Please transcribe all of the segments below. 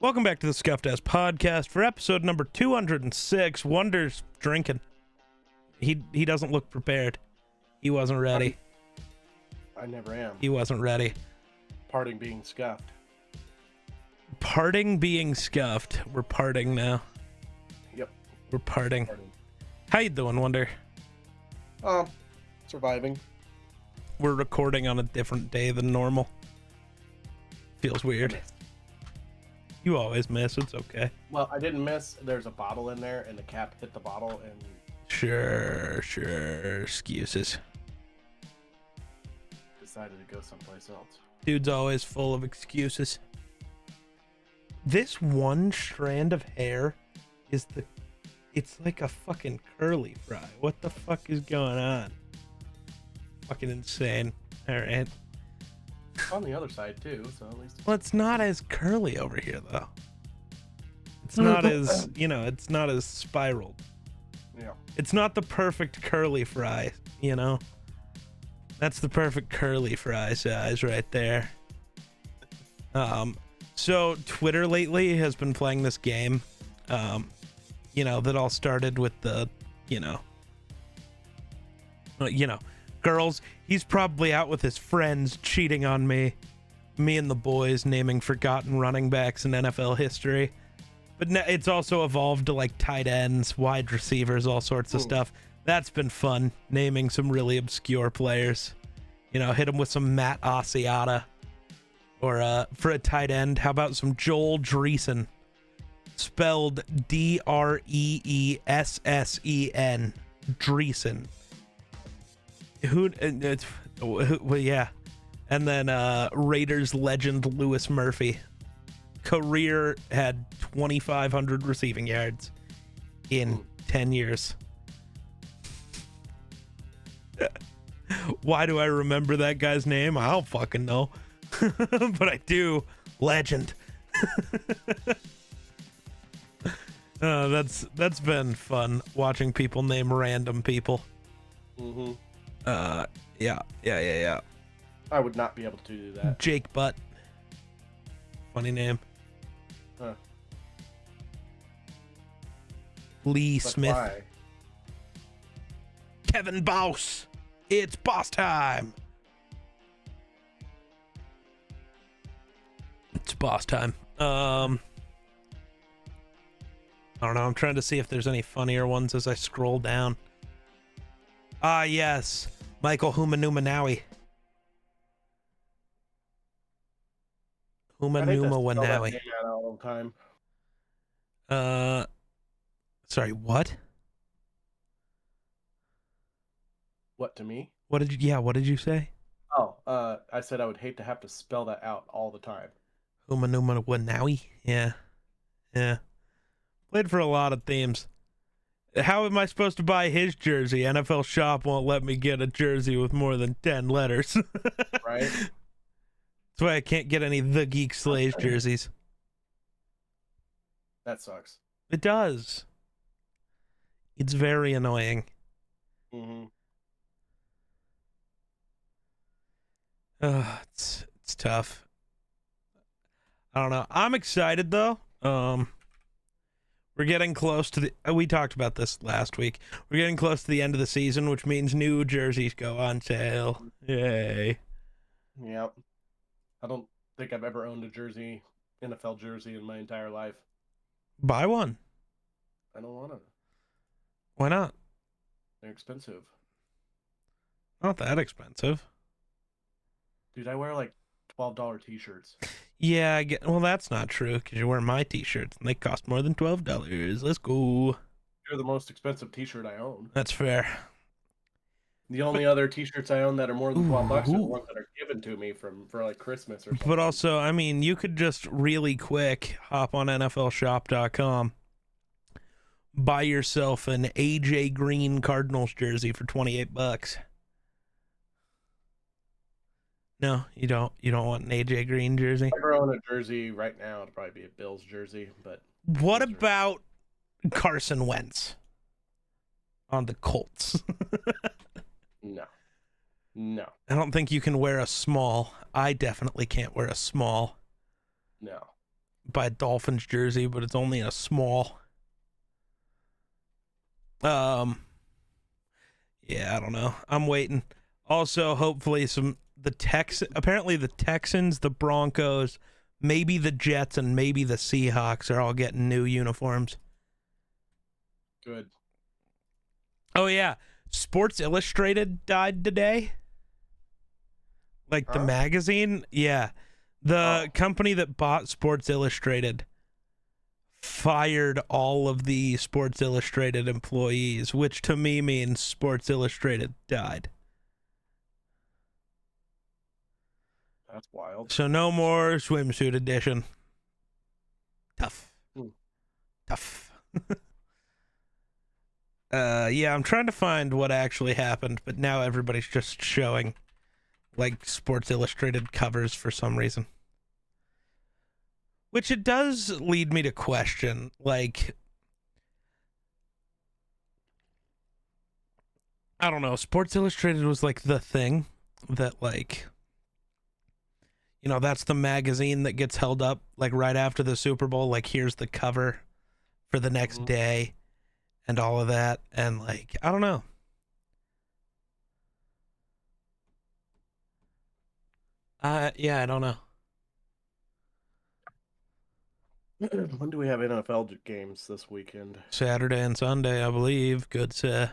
Welcome back to the Scuffed Ass Podcast for episode number 206. Wunder's drinking. He doesn't look prepared. He wasn't ready. I never am. He wasn't ready. Parting being scuffed. Parting being scuffed. We're parting now. Yep. We're parting. How you doing, Wunder? Surviving. We're recording on a different day than normal. Feels weird. You always miss. It's okay. Well, I didn't miss. There's a bottle in there, and the cap hit the bottle, and... Sure. Excuses. decided to go someplace else. Dude's always full of excuses. This one strand of hair is it's like a fucking curly fry. What the fuck is going on? Fucking insane. All right. It's on the other side too, so at least... Well, it's not as curly over here though. It's not as, it's not as spiraled. Yeah. It's not the perfect curly fry, That's the perfect curly fry size right there. So Twitter lately has been playing this game, that all started with the, girls. He's probably out with his friends cheating on me and the boys naming forgotten running backs in NFL history. But it's also evolved to like tight ends, wide receivers, all sorts of stuff. That's been fun, naming some really obscure players. Hit them with some Matt Asiata. Or for a tight end, how about some Joel Dreesen? Spelled Dreessen. Dreesen. Yeah. And then Raiders legend Lewis Murphy. Career had 2,500 receiving yards in 10 years. Why do I remember that guy's name? I don't fucking know. But I do. Legend. That's been fun watching people name random people. Mm-hmm. Yeah. I would not be able to do that. Jake Butt. Funny name. Huh. Lee But Smith. why? Kevin Boss. It's boss time. It's boss time. I don't know. I'm trying to see if there's any funnier ones as I scroll down. Ah, yes. Michael Humanumanawi. I think that's spelled that Humanumanawi. name out all the time. Sorry, what? What, to me? What did you say? Oh, I said I would hate to have to spell that out all the time. Humanumanawi. Yeah. Played for a lot of teams. How am I supposed to buy his jersey? NFL Shop won't let me get a jersey with more than 10 letters. Right? That's why I can't get any The Geek Slays jerseys. That sucks. It does. It's very annoying. Mm-hmm. It's tough. I don't know. I'm excited though. We're getting close to we talked about this last week. We're getting close to the end of the season, which means new jerseys go on sale. Yay. Yep. I don't think I've ever owned a NFL jersey in my entire life. Buy one. I don't want to. Why not? They're expensive. Not that expensive. Dude, I wear like $12 t-shirts. Yeah, well, that's not true because you wear my t-shirts and they cost more than $12. Let's go. You're the most expensive t-shirt I own. That's fair. The only other t-shirts I own that are more than $12 are the ones that are given to me for like Christmas or something. But also, I mean, you could just really quick hop on NFLshop.com, buy yourself an AJ Green Cardinals jersey for $28. No, you don't. You don't want an AJ Green jersey? If I ever own a jersey right now, it'd probably be a Bills jersey. But what about Carson Wentz on the Colts? No. I don't think you can wear a small. I definitely can't wear a small. No. buy a Dolphins jersey, but it's only a small. Yeah, I don't know. I'm waiting. Also, hopefully apparently the Texans, the Broncos, maybe the Jets, and maybe the Seahawks are all getting new uniforms. Good. Oh yeah, Sports Illustrated died today. Like the magazine? Yeah. The company that bought Sports Illustrated fired all of the Sports Illustrated employees, which to me means Sports Illustrated died. That's wild. So no more swimsuit edition. Tough. Tough. Yeah, I'm trying to find what actually happened, but now everybody's just showing like Sports Illustrated covers for some reason. Which it does lead me to question, like, I don't know, Sports Illustrated was like the thing that, like, you know, that's the magazine that gets held up like right after the Super Bowl, like here's the cover for the next day and all of that, and like, I don't know. Yeah, I don't know. When do we have NFL games this weekend? Saturday and Sunday, I believe. Good sir.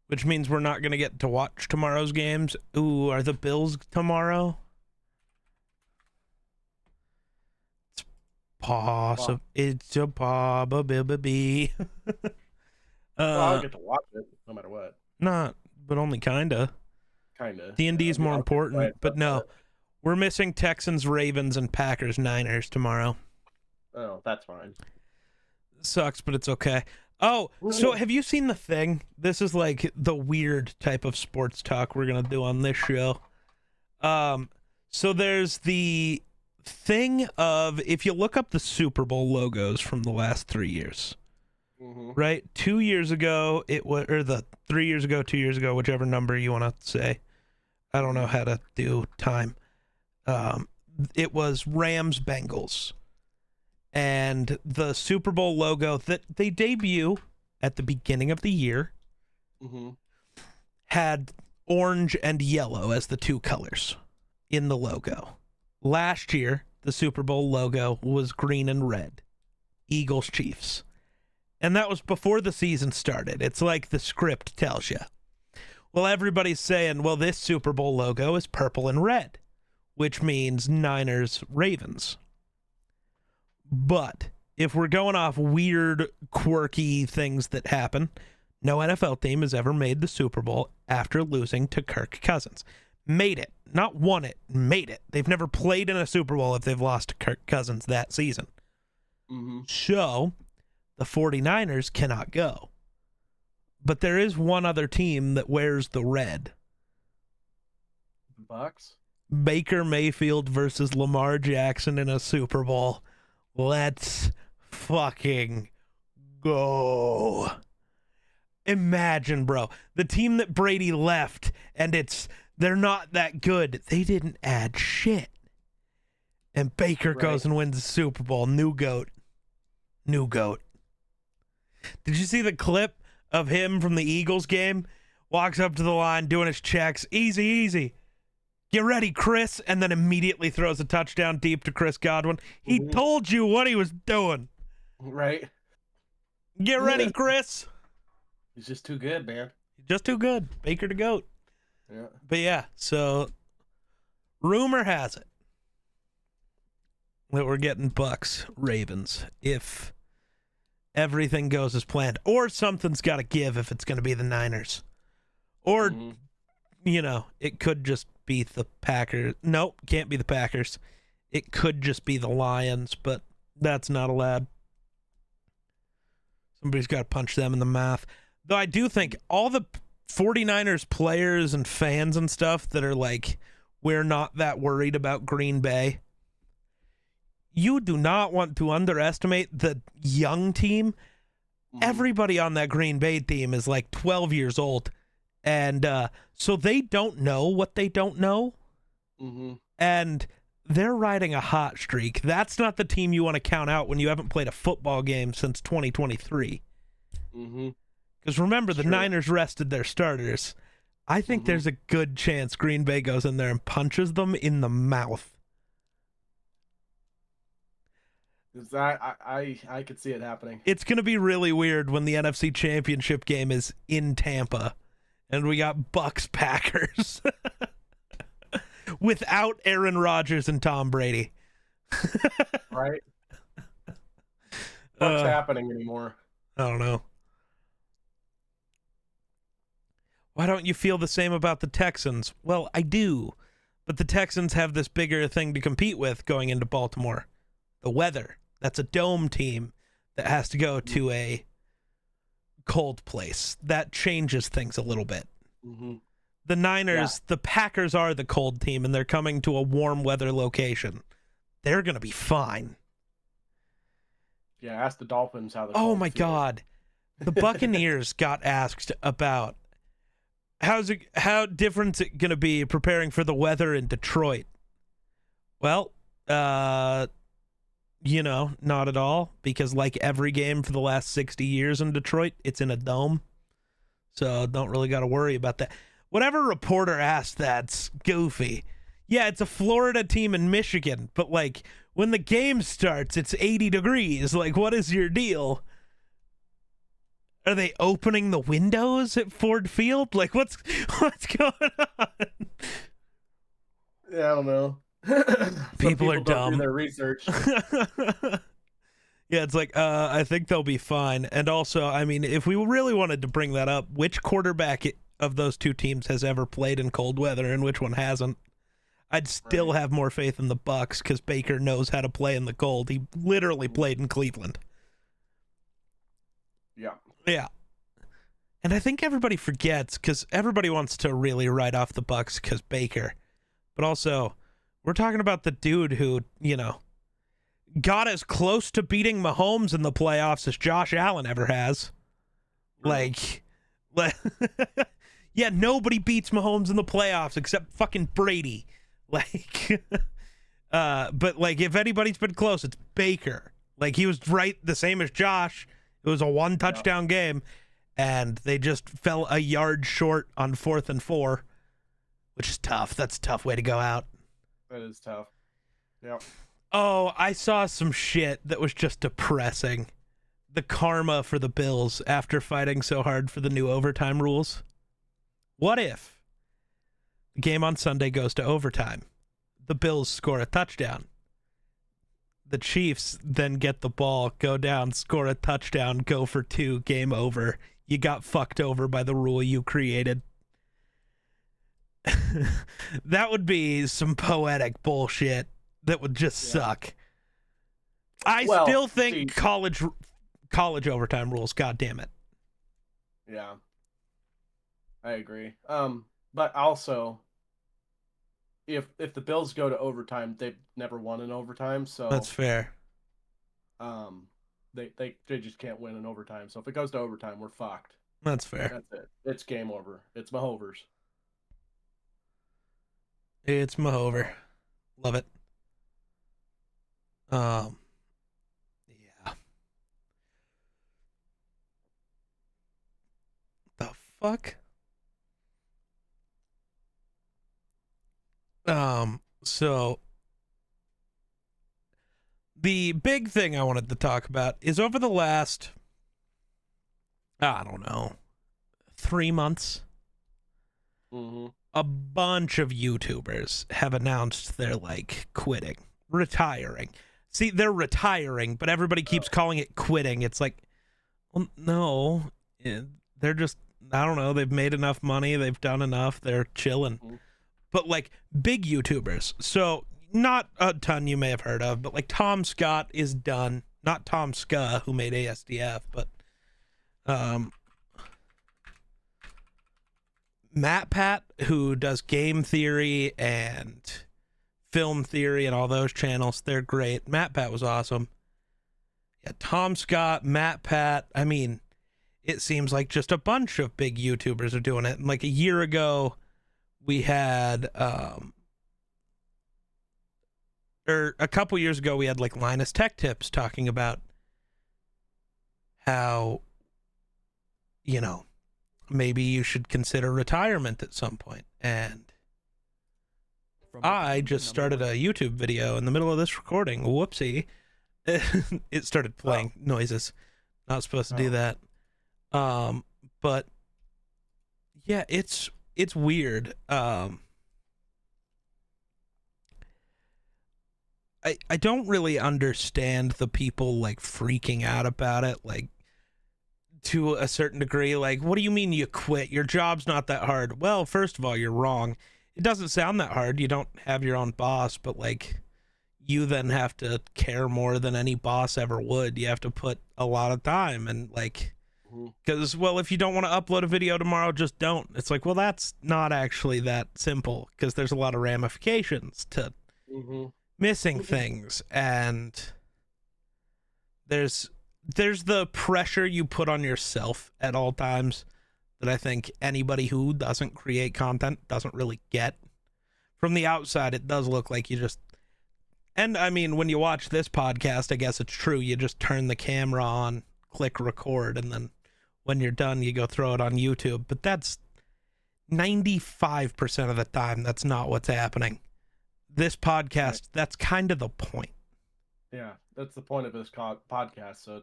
Which means we're not going to get to watch tomorrow's games. Ooh, are the Bills tomorrow? It's possible. It's a probability. I'll get to watch it no matter what. Not, but only kinda. Kinda. D&D is more important, but no. We're missing Texans, Ravens, and Packers, Niners tomorrow. Oh, that's fine. Sucks, but it's okay. Oh, so have you seen The Thing? This is like the weird type of sports talk we're going to do on this show. So there's the thing of, if you look up the Super Bowl logos from the last 3 years, right? 2 years ago, it was, or the 3 years ago, 2 years ago, whichever number you want to say. I don't know how to do time. It was Rams Bengals. And the Super Bowl logo that they debut at the beginning of the year had orange and yellow as the two colors in the logo. Last year, the Super Bowl logo was green and red. Eagles, Chiefs. And that was before the season started. It's like the script tells you. Well, everybody's saying, well, this Super Bowl logo is purple and red, which means Niners, Ravens. But if we're going off weird, quirky things that happen, no NFL team has ever made the Super Bowl after losing to Kirk Cousins. Made it. Not won it. Made it. They've never played in a Super Bowl if they've lost to Kirk Cousins that season. So, the 49ers cannot go. But there is one other team that wears the red. Bucks? Baker Mayfield versus Lamar Jackson in a Super Bowl. Let's fucking go. Imagine, bro. The team that Brady left, and they're not that good. They didn't add shit. And Baker goes and wins the Super Bowl. New GOAT. New GOAT. Did you see the clip of him from the Eagles game? Walks up to the line, doing his checks. Easy, easy. Get ready, Chris, and then immediately throws a touchdown deep to Chris Godwin. He told you what he was doing. Right. Get ready, Chris. He's just too good, man. Just too good. Baker to GOAT. Yeah. But yeah, so rumor has it that we're getting Bucks, Ravens, if everything goes as planned. Or something's got to give if it's going to be the Niners. Or, you know, it could just be the Packers. Nope, can't be the Packers. It could just be the Lions, but that's not allowed. Somebody's got to punch them in the mouth. Though I do think all the 49ers players and fans and stuff that are like, we're not that worried about Green Bay. You do not want to underestimate the young team. Everybody on that Green Bay team is like 12 years old. And so they don't know what they don't know. And they're riding a hot streak. That's not the team you want to count out when you haven't played a football game since 2023. Mm-hmm. Because remember, the Niners rested their starters. I think there's a good chance Green Bay goes in there and punches them in the mouth. I could see it happening. It's going to be really weird when the NFC Championship game is in Tampa and we got Bucks Packers without Aaron Rodgers and Tom Brady. Right? What's happening anymore? I don't know. Why don't you feel the same about the Texans? Well, I do. But the Texans have this bigger thing to compete with going into Baltimore. The weather. That's a dome team that has to go to a cold place. That changes things a little bit. Mm-hmm. The Niners, the Packers are the cold team, and they're coming to a warm weather location. They're going to be fine. Yeah, ask the Dolphins how they're Oh, my God. The Buccaneers got asked about how different is it going to be preparing for the weather in Detroit? Well, not at all, because like every game for the last 60 years in Detroit, it's in a dome. So don't really got to worry about that. Whatever reporter asked that's goofy. Yeah, it's a Florida team in Michigan, but like when the game starts, it's 80 degrees. Like, what is your deal? Are they opening the windows at Ford Field? Like, what's going on? Yeah, I don't know. People are don't dumb. do their research. Yeah, it's like, I think they'll be fine. And also, I mean, if we really wanted to bring that up, which quarterback of those two teams has ever played in cold weather and which one hasn't? I'd still have more faith in the Bucs because Baker knows how to play in the cold. He literally played in Cleveland. Yeah. Yeah. And I think everybody forgets because everybody wants to really write off the Bucs because Baker. But also, we're talking about the dude who, got as close to beating Mahomes in the playoffs as Josh Allen ever has. Like yeah, nobody beats Mahomes in the playoffs except fucking Brady. Like, but like if anybody's been close, it's Baker. Like he was right the same as Josh. It was a 1 touchdown game, and they just fell a yard short on 4th and 4, which is tough. That's a tough way to go out. That is tough. Yep. Oh, I saw some shit that was just depressing. The karma for the Bills after fighting so hard for the new overtime rules. What if the game on Sunday goes to overtime? The Bills score a touchdown. The Chiefs then get the ball, go down, score a touchdown, go for 2, game over. You got fucked over by the rule you created. That would be some poetic bullshit that would just suck. I still think college overtime rules, god damn it. Yeah. I agree. But also if the Bills go to overtime, they've never won in overtime, so that's fair. They just can't win in overtime. So if it goes to overtime, we're fucked. That's fair. That's it. It's game over. It's Mahovers. It's Mahover. Love it. Yeah. The fuck? So the big thing I wanted to talk about is over the last, I don't know, 3 months, a bunch of YouTubers have announced they're like quitting, retiring. See, they're retiring, but everybody keeps calling it quitting. It's like, well, no, they're just, I don't know, they've made enough money, they've done enough, they're chilling. But like big YouTubers, so not a ton you may have heard of, but like Tom Scott is done. Not Tom Ska, who made ASDF, but Matt Pat, who does game theory and film theory and all those channels, they're great. Matt Pat was awesome. Yeah, Tom Scott, Matt Pat. I mean, it seems like just a bunch of big YouTubers are doing it. And like a year ago, we had or a couple years ago, we had like Linus Tech Tips talking about how, you know, maybe you should consider retirement at some point. And I just started a YouTube video in the middle of this recording. Whoopsie. It started playing noises. Not supposed to do that. But yeah, it's weird. I don't really understand the people like freaking out about it, like to a certain degree. Like, what do you mean you quit? Your job's not that hard. Well, first of all, you're wrong. It doesn't sound that hard. You don't have your own boss, but like you then have to care more than any boss ever would. You have to put a lot of time and like, because, well, if you don't want to upload a video tomorrow, just don't. It's like, well, that's not actually that simple because there's a lot of ramifications to missing things, and there's the pressure you put on yourself at all times that I think anybody who doesn't create content doesn't really get. From the outside, it does look like you just, and I mean, when you watch this podcast, I guess it's true, you just turn the camera on, click record, and then when you're done, you go throw it on YouTube. But that's 95% of the time, that's not what's happening. This podcast, that's kind of the point. Yeah, that's the point of this podcast. So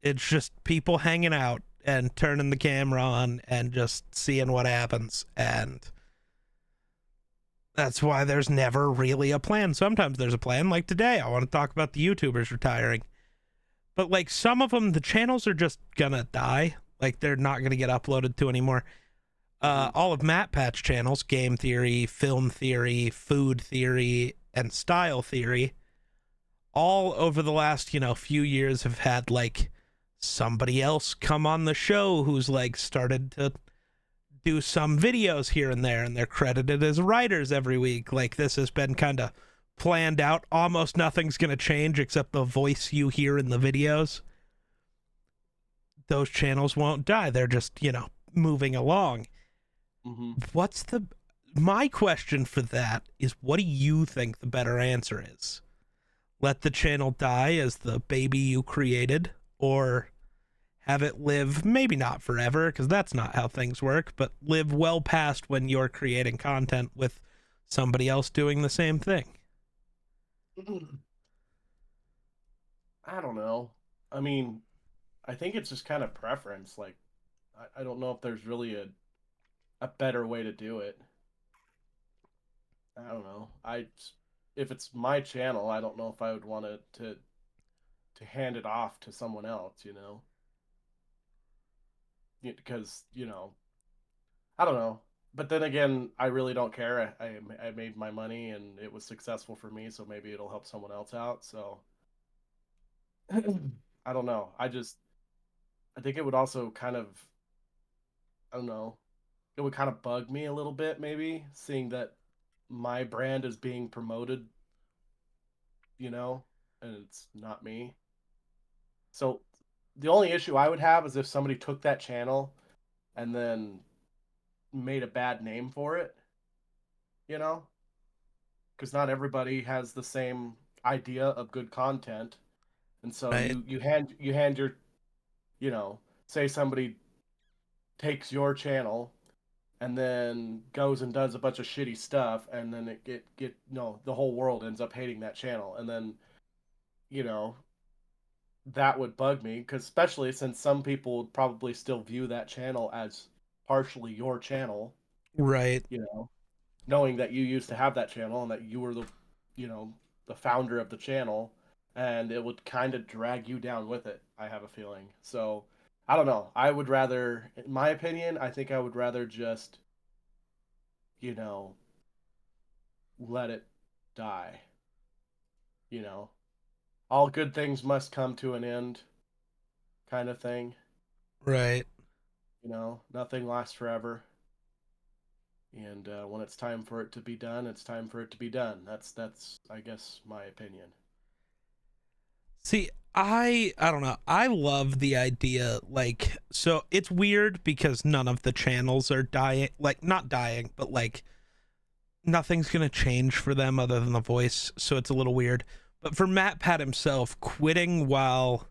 it's just people hanging out and turning the camera on and just seeing what happens. And that's why there's never really a plan. Sometimes there's a plan. Like today, I want to talk about the YouTubers retiring. But like some of them, the channels are just gonna die. Like they're not gonna get uploaded to anymore. All of Matt Patch channels, Game Theory, Film Theory, Food Theory, and Style Theory, all over the last, few years have had like somebody else come on the show who's like started to do some videos here and there, and they're credited as writers every week. Like this has been kind of planned out. Almost nothing's going to change except the voice you hear in the videos. Those channels won't die. They're just, moving along. My question for that is, what do you think the better answer is? Let the channel die as the baby you created, or have it live, maybe not forever, because that's not how things work, but live well past when you're creating content with somebody else doing the same thing? I don't know. I mean, I think it's just kind of preference. Like, I don't know if there's really a better way to do it. I don't know. If it's my channel, I don't know if I would want to hand it off to someone else, because I don't know. But then again, I really don't care. I made my money and it was successful for me, so maybe it'll help someone else out. So I don't know. I think it would also kind of, I don't know, it would kind of bug me a little bit, maybe, seeing that my brand is being promoted, and it's not me. So the only issue I would have is if somebody took that channel and then made a bad name for it, because not everybody has the same idea of good content. And so Right. you hand your, say somebody takes your channel and then goes and does a bunch of shitty stuff, and then the whole world ends up hating that channel, and then that would bug me, because especially since some people would probably still view that channel as partially your channel, Right. knowing that you used to have that channel and that you were the founder of the channel, and it would kind of drag you down with it, I have a feeling. So I don't know. I would rather, in my opinion, I think I would rather just, let it die. All good things must come to an end, kind of thing. Right. Nothing lasts forever. And when it's time for it to be done, it's time for it to be done. That's I guess, my opinion. See, I don't know. I love the idea, like, so it's weird because none of the channels are dying, like, not dying, but like nothing's going to change for them other than the voice, so it's a little weird. But for Matt Pat himself, quitting while,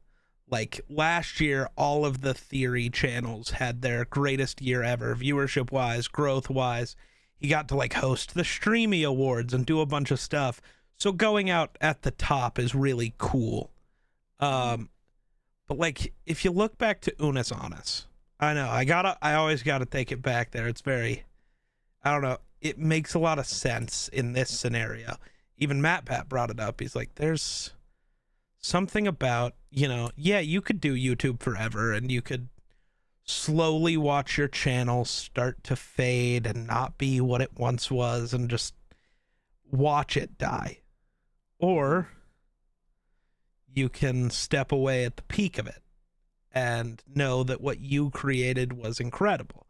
like, last year, all of the Theory channels had their greatest year ever, viewership-wise, growth-wise. He got to, like, host the Streamy Awards and do a bunch of stuff. So going out at the top is really cool. But, like, if you look back to Unis Honest, I know, I always gotta take it back there. It's very, I don't know, it makes a lot of sense in this scenario. Even Matt Pat brought it up. He's like, there's something about, yeah, you could do YouTube forever and you could slowly watch your channel start to fade and not be what it once was and just watch it die. Or you can step away at the peak of it and know that what you created was incredible.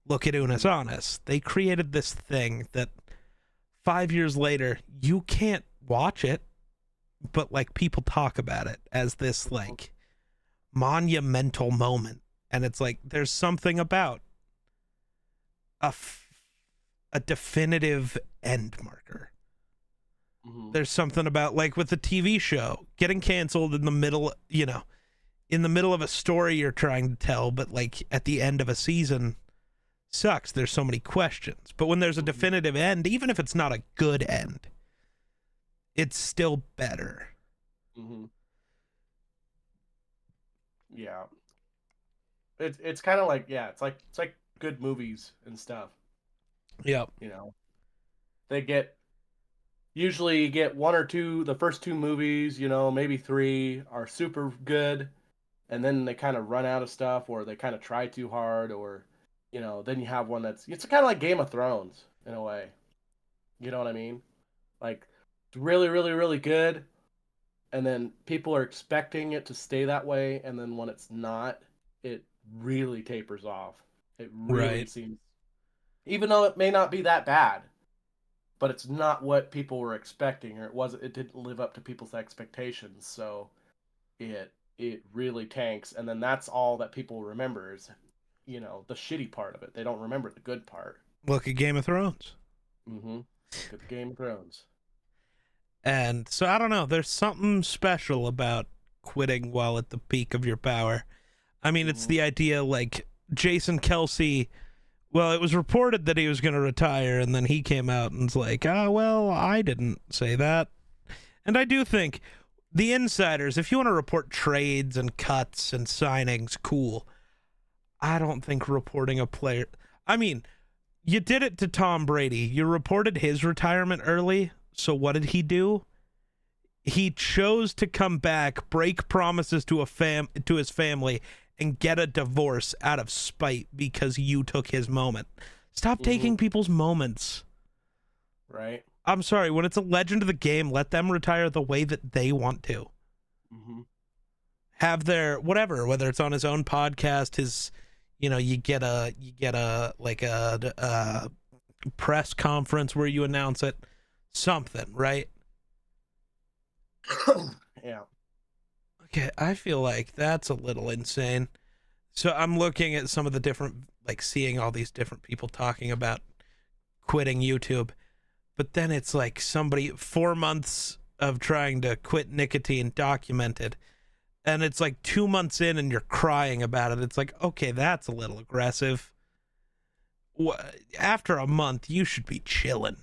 Look at Unis Honest. They created this thing that 5 years later, you can't watch it, but, like, people talk about it as this, like, monumental moment. And it's like, there's something about a definitive end marker. There's something about, like, with the TV show, getting canceled in the middle, in the middle of a story you're trying to tell, but, like, at the end of a season sucks. There's so many questions. But when there's a definitive end, even if it's not a good end, it's still better. Yeah. It's kind of like, yeah, it's like good movies and stuff. Yep. Usually you get one or two, the first two movies, maybe three are super good, and then they kind of run out of stuff, or they kind of try too hard, or, then you have one it's kind of like Game of Thrones in a way. You know what I mean? Like, it's really, really, really good, and then people are expecting it to stay that way, and then when it's not, it really tapers off. It really seems, even though it may not be that bad, but it's not what people were expecting, or it didn't live up to people's expectations, so it really tanks, and then that's all that people remember is, the shitty part of it. They don't remember the good part. Look at Game of Thrones. Look at the Game of Thrones. And so, I don't know, there's something special about quitting while at the peak of your power. I mean, it's the idea, like, Jason Kelce, well, it was reported that he was going to retire, and then he came out and was like, well, I didn't say that. And I do think the insiders, if you want to report trades and cuts and signings, cool. I don't think reporting a player, I mean, you did it to Tom Brady. You reported his retirement early, so what did he do? He chose to come back, break promises to his family, and get a divorce out of spite because you took his moment. Stop taking people's moments. Right. I'm sorry, when it's a legend of the game, let them retire the way that they want to. Have their whatever, whether it's on his own podcast, his, you get a press conference where you announce it, something, right? Yeah. Okay, I feel like that's a little insane. So I'm looking at some of the different, like, seeing all these different people talking about quitting YouTube. But then it's like 4 months of trying to quit nicotine documented. And it's like 2 months in and you're crying about it. It's like, okay, that's a little aggressive. After a month, you should be chilling.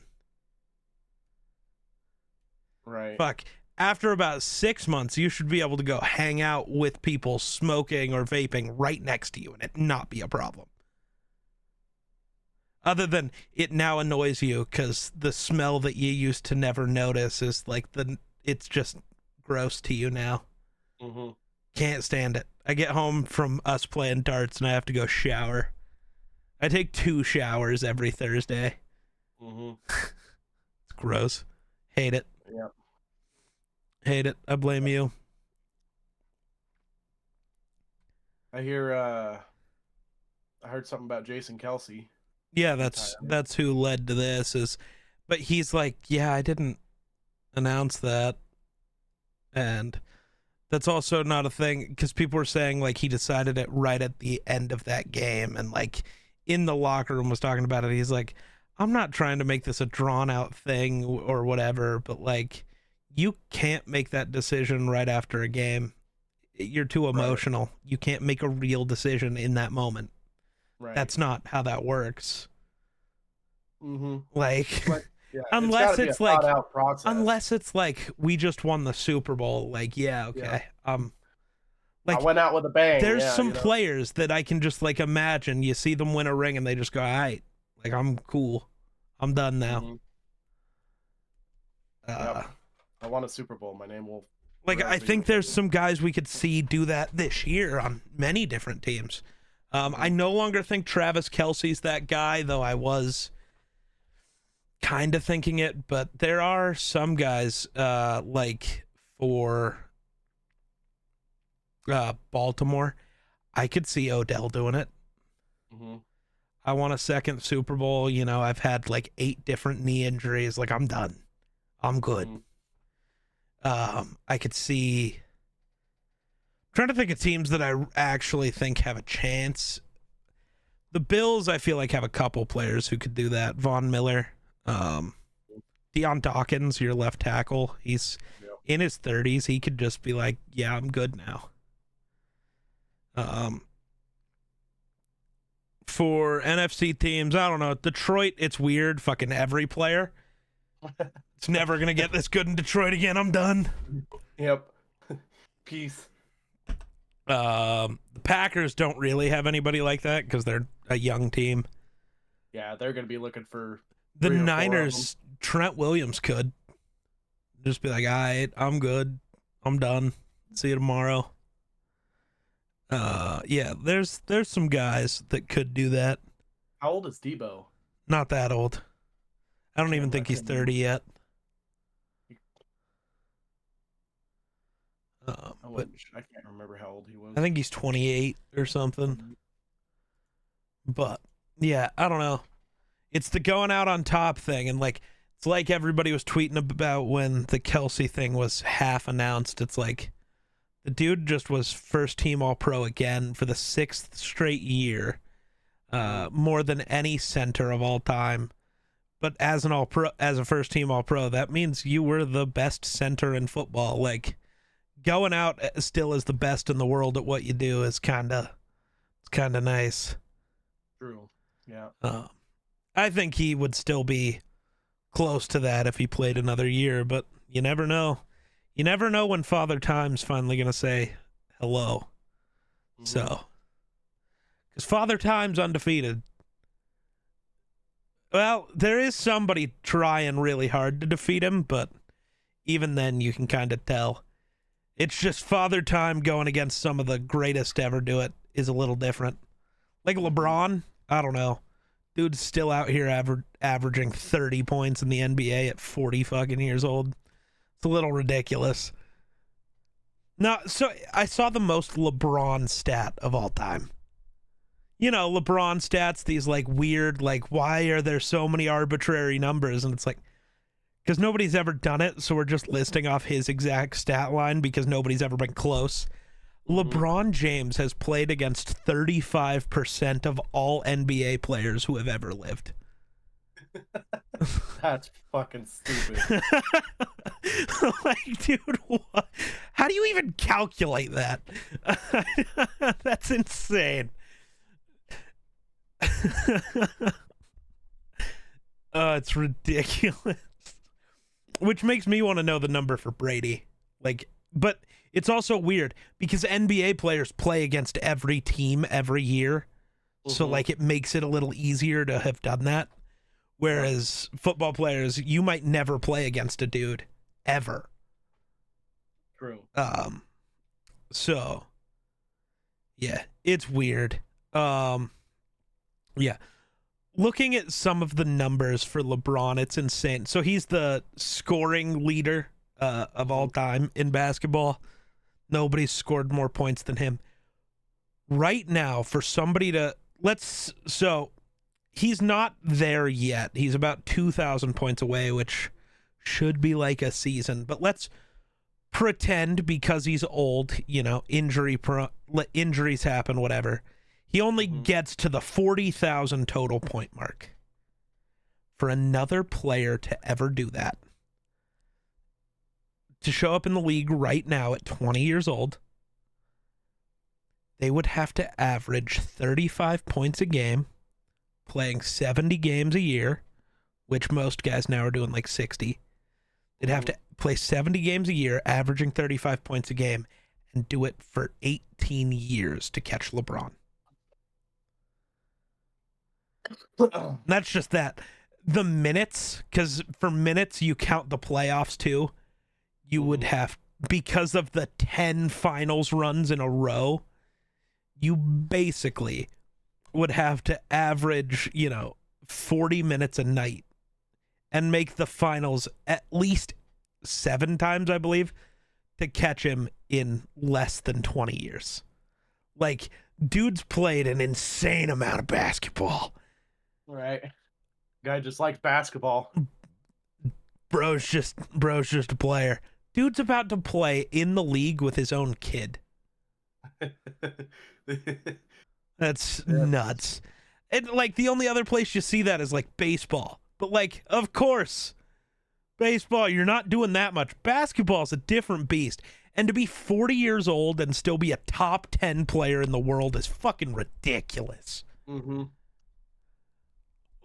Right. Fuck. After about 6 months, you should be able to go hang out with people smoking or vaping right next to you and it not be a problem. Other than it now annoys you because the smell that you used to never notice is like it's just gross to you now. Can't stand it. I get home from us playing darts and I have to go shower. I take 2 showers every Thursday. It's gross. Hate it. Yeah. Hate it. I blame you. I heard something about Jason Kelce. Yeah, that's who led to this. But he's like, yeah, I didn't announce that, and that's also not a thing because people were saying like he decided it right at the end of that game, and like in the locker room was talking about it. He's like, I'm not trying to make this a drawn out thing or whatever, but like, you can't make that decision right after a game. You're too emotional. Right. You can't make a real decision in that moment. Right. That's not how that works. Mm-hmm. Like, yeah, unless it's like, unless it's like we just won the Super Bowl. Like, yeah, okay. Yeah. Like, I went out with a bang. There's some players that I can just like imagine. You see them win a ring and they just go, "All right, like I'm cool. I'm done now." Mm-hmm. Yep. I won a Super Bowl. My name will. Like, I think there's some guys we could see do that this year on many different teams. I no longer think Travis Kelce's that guy, though I was kind of thinking it. But there are some guys, like for Baltimore, I could see Odell doing it. Mm-hmm. I won a second Super Bowl. You know, I've had like 8 different knee injuries. Like, I'm done. I'm good. Mm-hmm. I could see. I'm trying to think of teams that I actually think have a chance. The Bills, I feel like, have a couple players who could do that. Von Miller, Deion Dawkins, your left tackle. He's in his 30s. He could just be like, "Yeah, I'm good now." For NFC teams, I don't know. Detroit, it's weird. Fucking every player. It's never going to get this good in Detroit again. I'm done. Yep. Peace. The Packers don't really have anybody like that because they're a young team. Yeah, they're going to be looking for the Niners. Trent Williams could just be like, "All right, I'm good. I'm done. See you tomorrow." Yeah, there's some guys that could do that. How old is Debo? Not that old. I don't even think he's 30 yet. But I can't remember how old he was. I think he's 28 or something. But yeah, I don't know. It's the going out on top thing, and like it's like everybody was tweeting about when the Kelce thing was half announced. It's like the dude just was first team All-Pro again for the 6th straight year, more than any center of all time. But as an All-Pro, as a first team All-Pro, that means you were the best center in football. Like, going out still as the best in the world at what you do is kind of nice. True. Yeah. I think he would still be close to that if he played another year, but you never know. You never know when Father Time's finally going to say hello. Mm-hmm. So, because Father Time's undefeated. Well, there is somebody trying really hard to defeat him, but even then you can kind of tell. It's just Father Time going against some of the greatest to ever do it is a little different. Like LeBron, I don't know. Dude's still out here averaging 30 points in the NBA at 40 fucking years old. It's a little ridiculous. No, so I saw the most LeBron stat of all time. You know, LeBron stats, these like weird, like, why are there so many arbitrary numbers? And it's like, because nobody's ever done it, so we're just listing off his exact stat line because nobody's ever been close. LeBron James has played against 35% of all NBA players who have ever lived. That's fucking stupid. Like, dude, what? How do you even calculate that? That's insane. It's ridiculous. Which makes me want to know the number for Brady. Like, but it's also weird because NBA players play against every team every year. Mm-hmm. So like it makes it a little easier to have done that. Whereas football players, you might never play against a dude ever. True. So yeah, it's weird. Yeah. Looking at some of the numbers for LeBron, it's insane. So he's the scoring leader of all time in basketball. Nobody's scored more points than him. Right now, for somebody to... So, he's not there yet. He's about 2,000 points away, which should be like a season. But let's pretend, because he's old, you know, injuries happen, whatever. He only gets to the 40,000 total point mark. for another player to ever do that, to show up in the league right now at 20 years old, they would have to average 35 points a game, playing 70 games a year, which most guys now are doing like 60. They'd have to play 70 games a year, averaging 35 points a game, and do it for 18 years to catch LeBron. That's just that. The minutes, because for minutes you count the playoffs too, you would have, because of the 10 finals runs in a row, you basically would have to average, 40 minutes a night and make the finals at least 7 times, I believe, to catch him in less than 20 years. Like, dude's played an insane amount of basketball. Right. Guy just likes basketball. Bro's just a player. Dude's about to play in the league with his own kid. That's nuts. And like the only other place you see that is like baseball. But like, of course, baseball, you're not doing that much. Basketball's a different beast. And to be 40 years old and still be a top 10 player in the world is fucking ridiculous. Mm-hmm.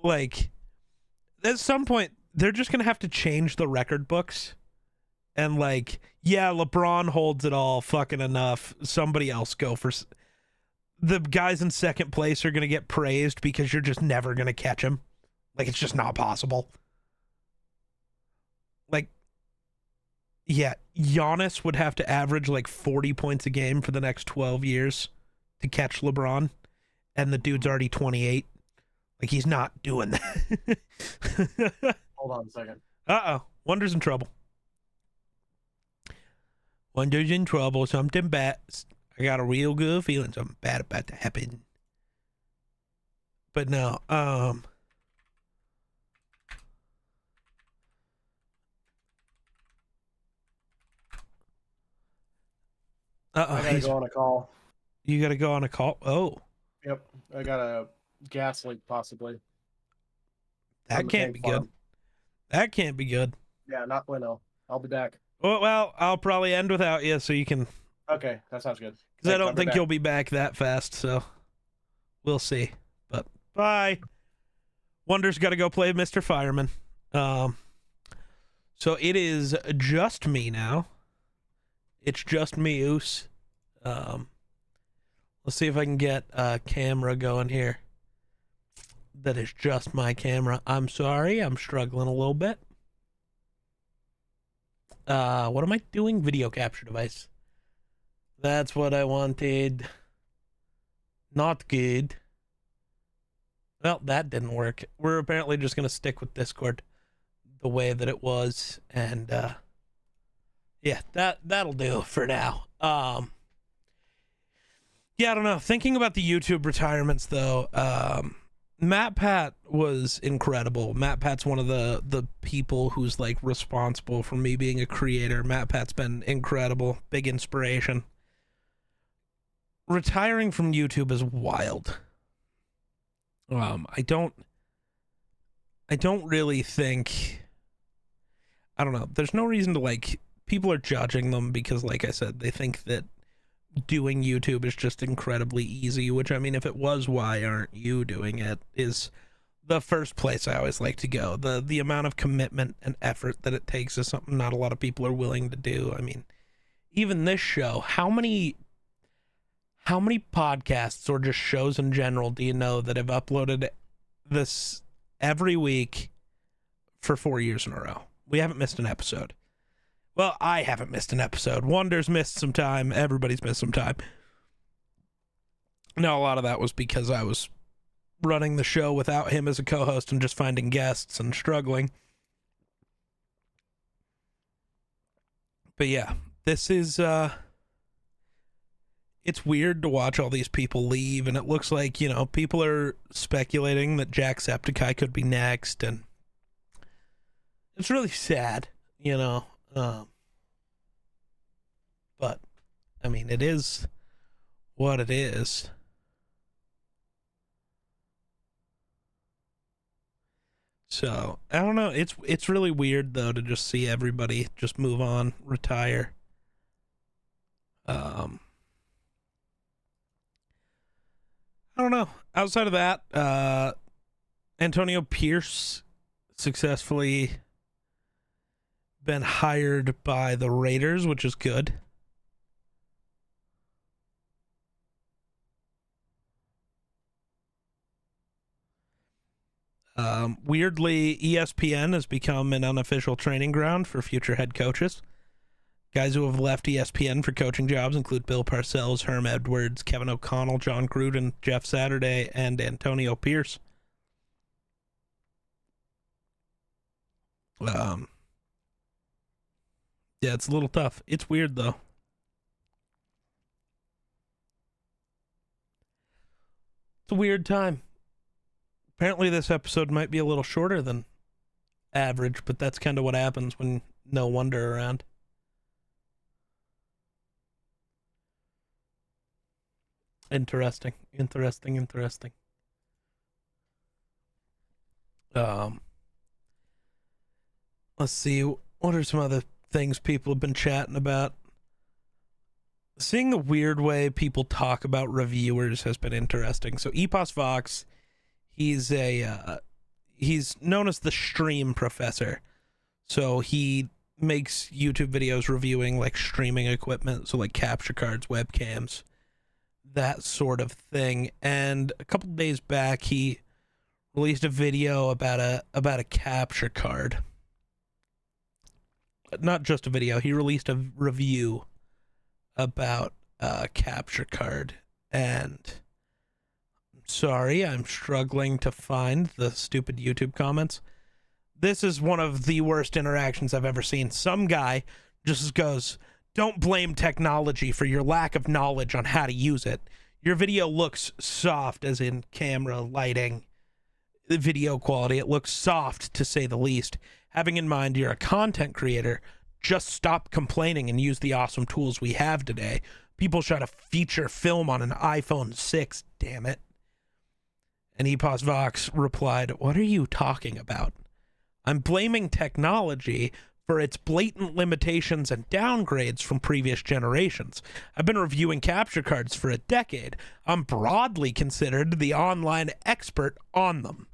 Like, at some point, they're just going to have to change the record books. And like, yeah, LeBron holds it all fucking enough. Somebody else go for... The guys in second place are going to get praised because you're just never going to catch him. Like, it's just not possible. Like, yeah, Giannis would have to average like 40 points a game for the next 12 years to catch LeBron. And the dude's already 28. Like, he's not doing that. Hold on a second. Uh-oh. Wonder's in trouble. Wonder's in trouble. Something bad. I got a real good feeling something bad about to happen. But no, I gotta go on a call. You gotta go on a call? Oh. Yep. I got a gas leak, possibly. That can't be good. That can't be good. Yeah, not bueno. I'll be back. Well, I'll probably end without you so you can... Okay, that sounds good. Because I don't think you'll be back that fast, so we'll see. But bye. Wonder's got to go play Mr. Fireman. So it is just me now. It's just me, Oos. Let's see if I can get a camera going here. That is just my camera. I'm sorry, I'm struggling a little bit. What am I doing? Video capture device. That's what I wanted. Not good. Well, that didn't work. We're apparently just going to stick with Discord the way that it was. And, yeah, that'll do for now. Yeah, I don't know. Thinking about the YouTube retirements, though, Matt Pat was incredible. Matt Pat's one of the people who's, like, responsible for me being a creator. Matt Pat's been incredible. Big inspiration. Retiring from YouTube is wild. I don't really think... I don't know. There's no reason to, like... People are judging them because, like I said, they think that doing YouTube is just incredibly easy, which, I mean, if it was, why aren't you doing it, is the first place I always like to go. The amount of commitment and effort that it takes is something not a lot of people are willing to do. I mean, even this show, how many podcasts or just shows in general do you know that have uploaded this every week for 4 years in a row? We haven't missed an episode. Well, I haven't missed an episode. Wonder's missed some time. Everybody's missed some time. Now, a lot of that was because I was running the show without him as a co-host and just finding guests and struggling. But yeah, this is, it's weird to watch all these people leave, and it looks like, people are speculating that Jacksepticeye could be next, and it's really sad, but, I mean, it is what it is. So I don't know. It's really weird though to just see everybody just move on, retire. Um, I don't know. Outside of that, Antonio Pierce successfully been hired by the Raiders, which is good. Weirdly, ESPN has become an unofficial training ground for future head coaches. Guys who have left ESPN for coaching jobs include Bill Parcells, Herm Edwards, Kevin O'Connell, John Gruden, Jeff Saturday, and Antonio Pierce. Um, yeah, it's a little tough. It's weird though. It's a weird time. Apparently, this episode might be a little shorter than average, but that's kind of what happens when no Wunder around. Interesting. Um, let's see. What are some other things people have been chatting about? Seeing the weird way people talk about reviewers has been interesting. So Epos Vox, he's known as the stream professor. So he makes YouTube videos reviewing like streaming equipment, so like capture cards, webcams, that sort of thing. And a couple days back, he released a video about a capture card. Not just a video. He released a review about a capture card, and sorry, I'm struggling to find the stupid YouTube comments. This is one of the worst interactions I've ever seen. Some guy just goes, "Don't blame technology for your lack of knowledge on how to use it. Your video looks soft," as in camera, lighting, video quality. It looks soft, to say the least. Having in mind you're a content creator, just stop complaining and use the awesome tools we have today. People try to feature film on an iPhone 6, damn it. And Epos Vox replied, "What are you talking about? I'm blaming technology for its blatant limitations and downgrades from previous generations. I've been reviewing capture cards for a decade. I'm broadly considered the online expert on them.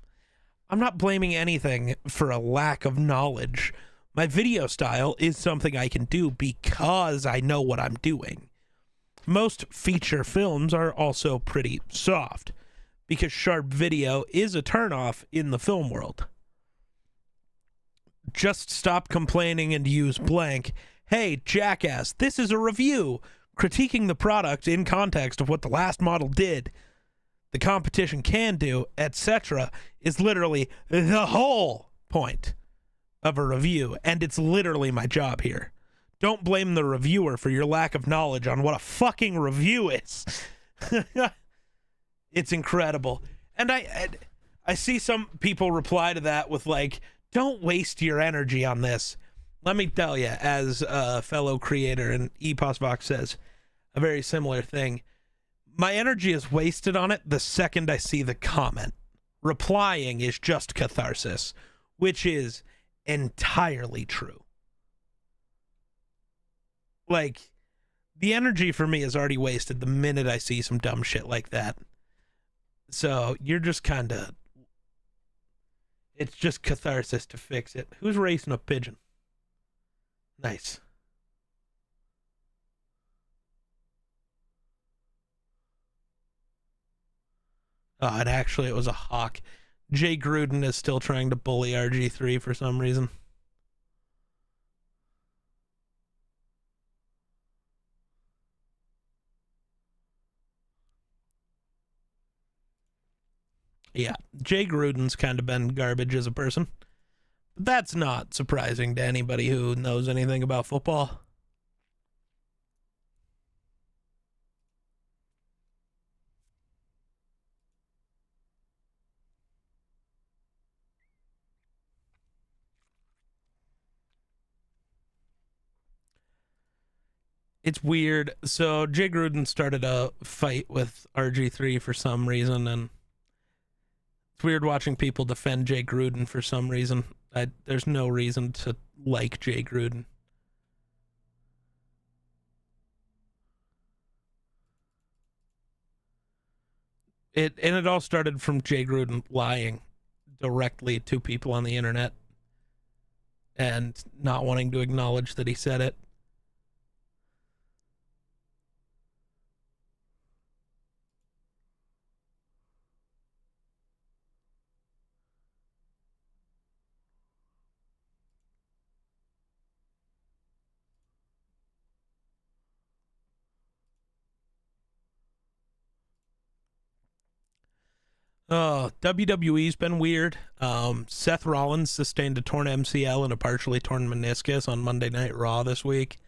I'm not blaming anything for a lack of knowledge. My video style is something I can do because I know what I'm doing. Most feature films are also pretty soft, because sharp video is a turnoff in the film world. Just stop complaining and use blank. Hey, jackass, this is a review, critiquing the product in context of what the last model did, the competition can do, etc., is literally the whole point of a review, and it's literally my job here. Don't blame the reviewer for your lack of knowledge on what a fucking review is." It's incredible. And I see some people reply to that with like, "Don't waste your energy on this." Let me tell you, as a fellow creator, and Epos Vox says a very similar thing, my energy is wasted on it the second I see the comment. Replying is just catharsis, which is entirely true. Like, the energy for me is already wasted the minute I see some dumb shit like that. So you're just kind of, it's just catharsis to fix it. Who's racing a pigeon? Nice. Oh, and actually it was a hawk. Jay Gruden is still trying to bully RG3 for some reason. Yeah, Jay Gruden's kind of been garbage as a person. But that's not surprising to anybody who knows anything about football. It's weird. So Jay Gruden started a fight with RG3 for some reason, and It's weird watching people defend Jay Gruden for some reason. There's no reason to like Jay Gruden. It all started from Jay Gruden lying directly to people on the internet and not wanting to acknowledge that he said it. Oh, WWE's been weird. Seth Rollins sustained a torn MCL and a partially torn meniscus on Monday Night Raw this week.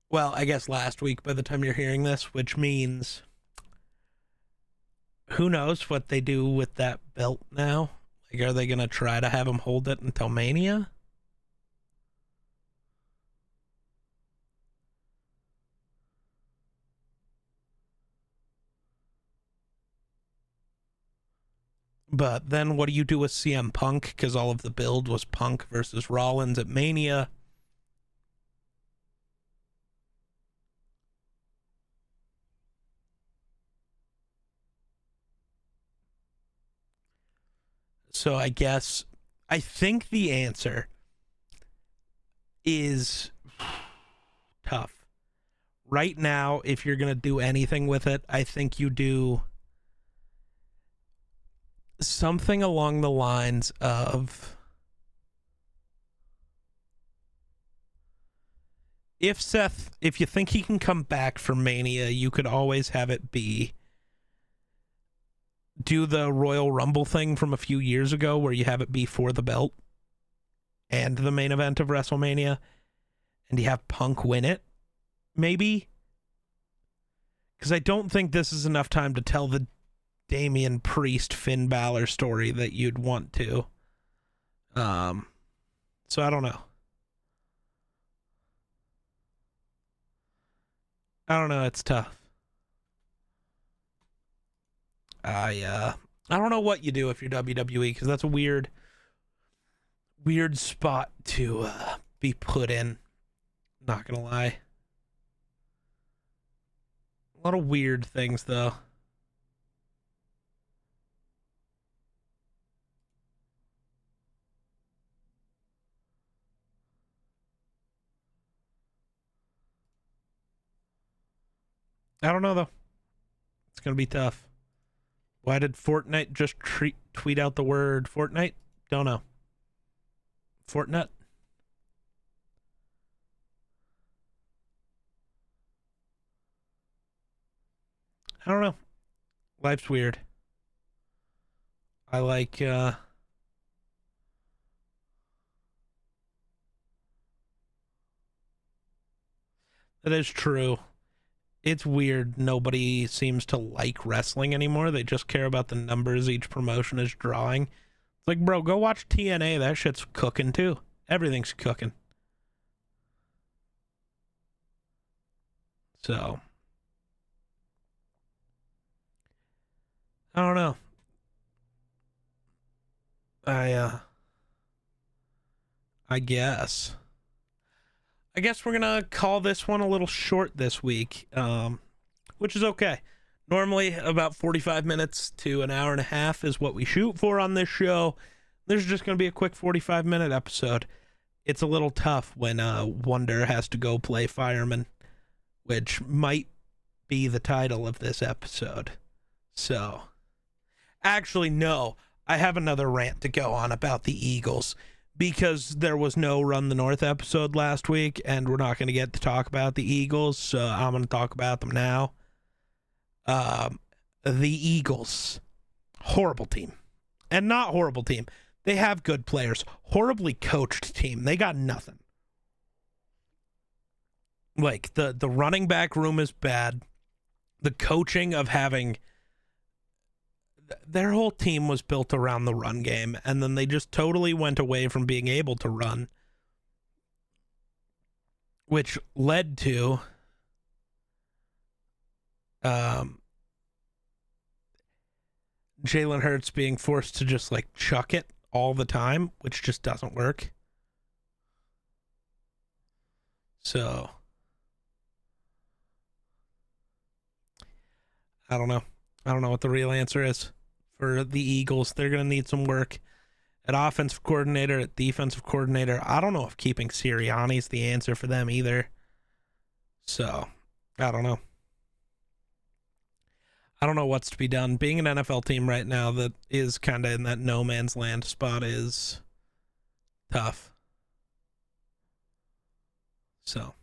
Well, I guess last week by the time you're hearing this, which means who knows what they do with that belt now? Like, are they going to try to have him hold it until Mania? But then what do you do with CM Punk? Because all of the build was Punk versus Rollins at Mania. So I think the answer is tough. Right now, if you're going to do anything with it, I think you do something along the lines of, if you think he can come back for Mania, you could always have it be do the Royal Rumble thing from a few years ago where you have it be for the belt and the main event of WrestleMania, and you have Punk win it, maybe. Because I don't think this is enough time to tell the Damian Priest Finn Balor story that you'd want to. So I don't know. It's tough. I don't know what you do if you're WWE, because that's a weird spot to be put in. Not gonna lie. A lot of weird things though. I don't know though. It's gonna be tough. Why did Fortnite just tweet out the word Fortnite? Don't know. Fortnite? I don't know. Life's weird. I like that is true. It's weird. Nobody seems to like wrestling anymore. They just care about the numbers each promotion is drawing. It's like, bro, go watch TNA. That shit's cooking too. Everything's cooking. So, I don't know. I guess. I guess we're gonna call this one a little short this week, which is okay. Normally, about 45 minutes to an hour and a half is what we shoot for on this show. There's just gonna be a quick 45-minute episode. It's a little tough when Wunder has to go play fireman, which might be the title of this episode. So, actually, no. I have another rant to go on about the Eagles, because there was no Run the North episode last week, and we're not going to get to talk about the Eagles, so I'm going to talk about them now. The Eagles, horrible team. And not horrible team. They have good players. Horribly coached team. They got nothing. Like, the running back room is bad. The coaching of having... Their whole team was built around the run game, and then they just totally went away from being able to run, which led to Jalen Hurts being forced to just like chuck it all the time, which just doesn't work. So I don't know. I don't know what the real answer is for the Eagles. They're going to need some work at offensive coordinator, at defensive coordinator. I don't know if keeping Sirianni is the answer for them either. So I don't know. I don't know what's to be done. Being an NFL team right now that is kind of in that no man's land spot is tough. So,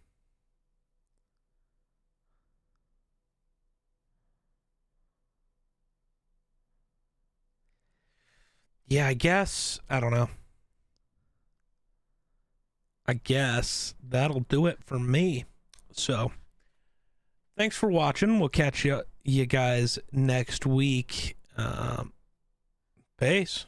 yeah, I guess, I don't know. I guess that'll do it for me. So, thanks for watching. We'll catch you guys next week. Peace.